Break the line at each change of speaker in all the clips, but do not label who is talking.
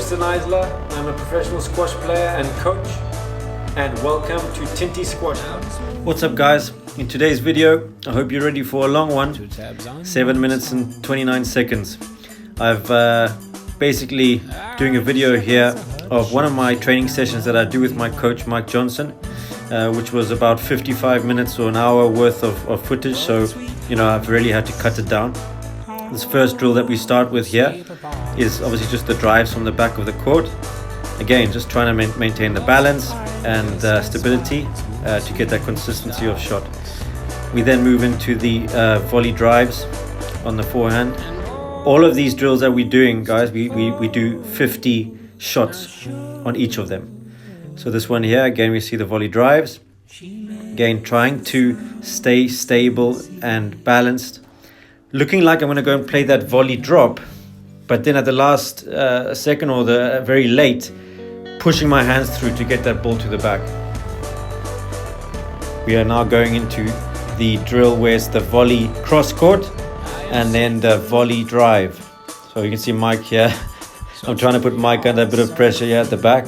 Tristan Eisler. I'm a professional squash player and coach, and welcome to Tinty Squash. What's up, guys? In today's video, I hope you're ready for a long one. 7 minutes and 29 seconds. I've basically doing a video here of one of my training sessions that I do with my coach Mike Johnson, which was about 55 minutes or an hour worth of footage. So, I've really had to cut it down. This first drill that we start with here is obviously just the drives from the back of the court. Again, just trying to maintain the balance and stability to get that consistency of shot. We then move into the volley drives on the forehand. All of these drills that we're doing, guys, we do 50 shots on each of them. So this one here, again, we see the volley drives. Again, trying to stay stable and balanced. Looking like I'm going to go and play that volley drop, but then at the last second or the very late, pushing my hands through to get that ball to the back. We are now going into the drill where it's the volley cross court and then the volley drive. So you can see Mike here. I'm trying to put Mike under a bit of pressure here at the back.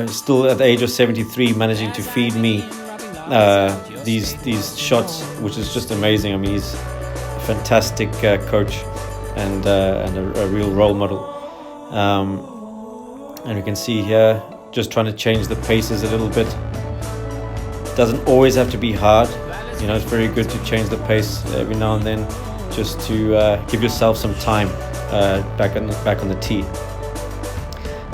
Still at the age of 73, managing to feed me these shots, which is just amazing. I mean, he's a fantastic coach and a real role model. And we can see here, just trying to change the paces a little bit. Doesn't always have to be hard. It's very good to change the pace every now and then, just to give yourself some time back on the tee.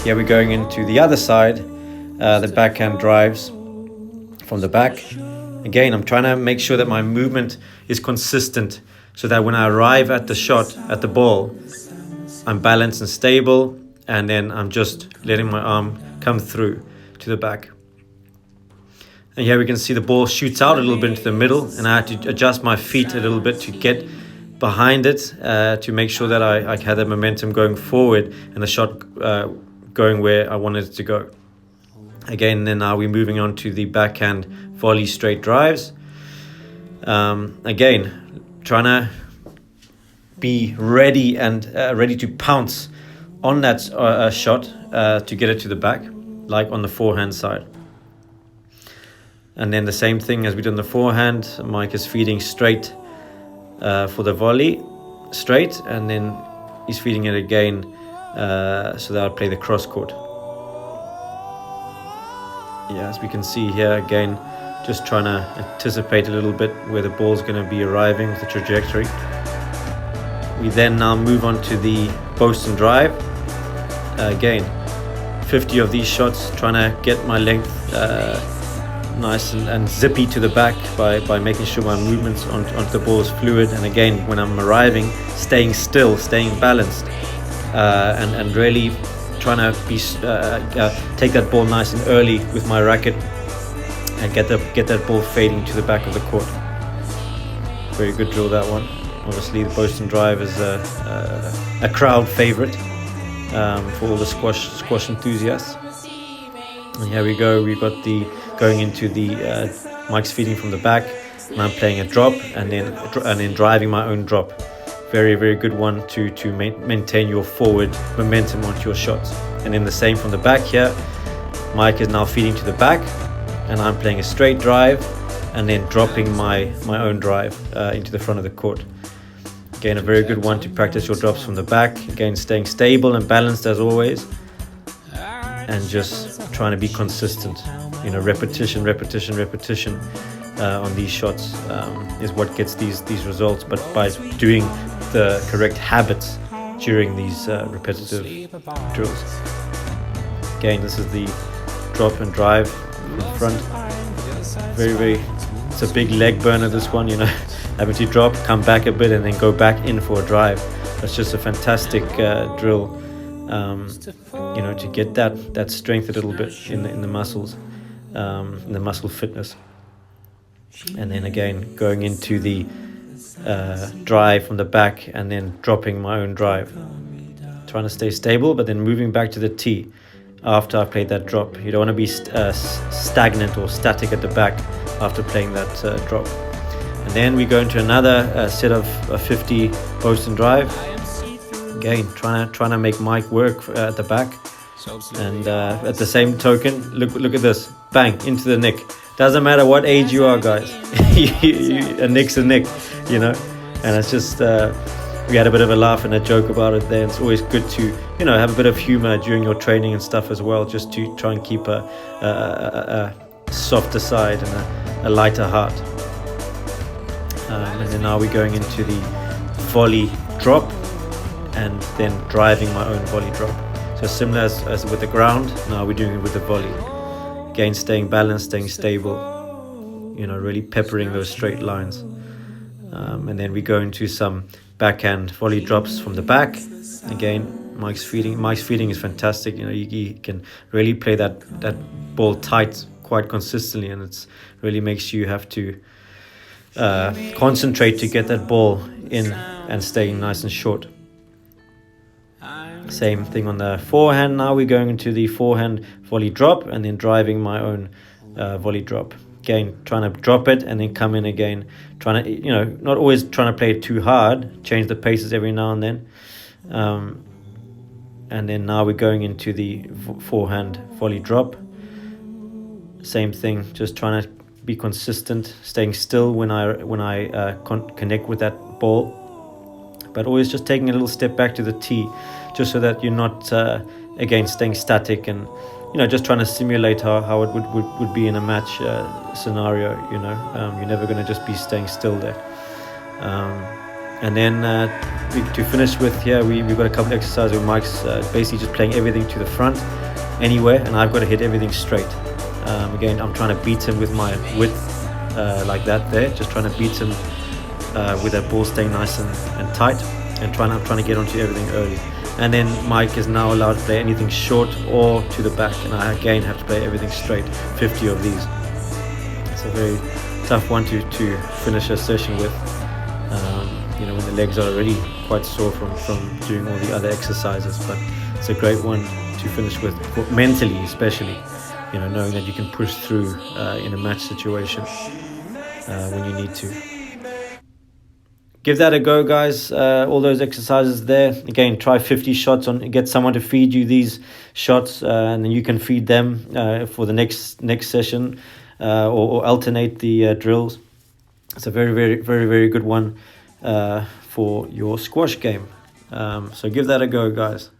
Here we're going into the other side, the backhand drives from the back. Again, I'm trying to make sure that my movement is consistent, so that when I arrive at the shot, at the ball, I'm balanced and stable, and then I'm just letting my arm come through to the back. And here we can see the ball shoots out a little bit into the middle, and I had to adjust my feet a little bit to get behind it, to make sure that I had the momentum going forward and the shot going where I wanted it to go. Again, then now we're moving on to the backhand volley straight drives. Again, trying to be ready and ready to pounce on that shot to get it to the back, like on the forehand side. And then the same thing as we did on the forehand, Mike is feeding straight for the volley, straight, and then he's feeding it again so that I'll play the cross court. Yeah, as we can see here, again, just trying to anticipate a little bit where the ball's going to be arriving with the trajectory. We then now move on to the Boston drive. Again, 50 of these shots, trying to get my length nice and zippy to the back by making sure my movements onto the ball is fluid. And again, when I'm arriving, staying still, staying balanced, and really trying to take that ball nice and early with my racket and get that ball fading to the back of the court. Very good drill, that one. Obviously, the Boston drive is a crowd favorite for all the squash enthusiasts. And here we go. We've got going into the Mike's feeding from the back, and I'm playing a drop and then driving my own drop. Very, very good one to maintain your forward momentum onto your shots. And then the same from the back here. Mike is now feeding to the back, and I'm playing a straight drive and then dropping my own drive into the front of the court. Again, a very good one to practice your drops from the back. Again, staying stable and balanced as always, and just trying to be consistent. Repetition on these shots is what gets these results, but by doing the correct habits during these repetitive drills. Again, this is the drop and drive from the front. It's a big leg burner, this one, having to drop, come back a bit, and then go back in for a drive. That's just a fantastic drill, to get that strength a little bit in the muscles, in the muscle fitness. And then again, going into the drive from the back and then dropping my own drive. Trying to stay stable, but then moving back to the tee after I played that drop. You don't want to be stagnant or static at the back after playing that drop. And then we go into another set of 50 Boston drive. again, trying to make Mike work at the back. And at the same token, look at this, bang, into the nick. Doesn't matter what age you are, guys. A nick's a nick, you know. And it's just we had a bit of a laugh and a joke about it there. It's always good to, you know, have a bit of humor during your training and stuff as well, just to try and keep a softer side and a lighter heart. And then now we're going into the volley drop and then driving my own volley drop. So similar as with the ground, now we're doing it with the volley. Again, staying balanced, staying stable, you know, really peppering those straight lines. And then we go into some backhand volley drops from the back. Again, Mike's feeding is fantastic. You know, he can really play that ball tight quite consistently, and it's really makes you have to concentrate to get that ball in and staying nice and short. Same thing on the forehand. Now we're going into the forehand volley drop and then driving my own volley drop. Again, trying to drop it and then come in again. Trying to, you know, not always trying to play it too hard. Change the paces every now and then. And then now we're going into the forehand volley drop. Same thing, just trying to be consistent, staying still when I connect with that ball, but always just taking a little step back to the tee, just so that you're not again staying static and, you know, just trying to simulate how it would be in a match scenario. You know, you're never going to just be staying still there. And then to finish with here, we've got a couple of exercises where Mike's basically just playing everything to the front anywhere, and I've got to hit everything straight. Again, I'm trying to beat him with my width like that there, just trying to beat him with that ball staying nice and tight, and I'm trying to get onto everything early. And then Mike is now allowed to play anything short or to the back, and I again have to play everything straight, 50 of these. It's a very tough one to finish a session with, you know, when the legs are already quite sore from doing all the other exercises. But it's a great one to finish with, mentally especially, you know, knowing that you can push through in a match situation when you need to. Give that a go, guys. All those exercises there. Again, try 50 shots get someone to feed you these shots, and then you can feed them for the next session, or alternate the drills. It's a very, very, very, very good one for your squash game. So give that a go, guys.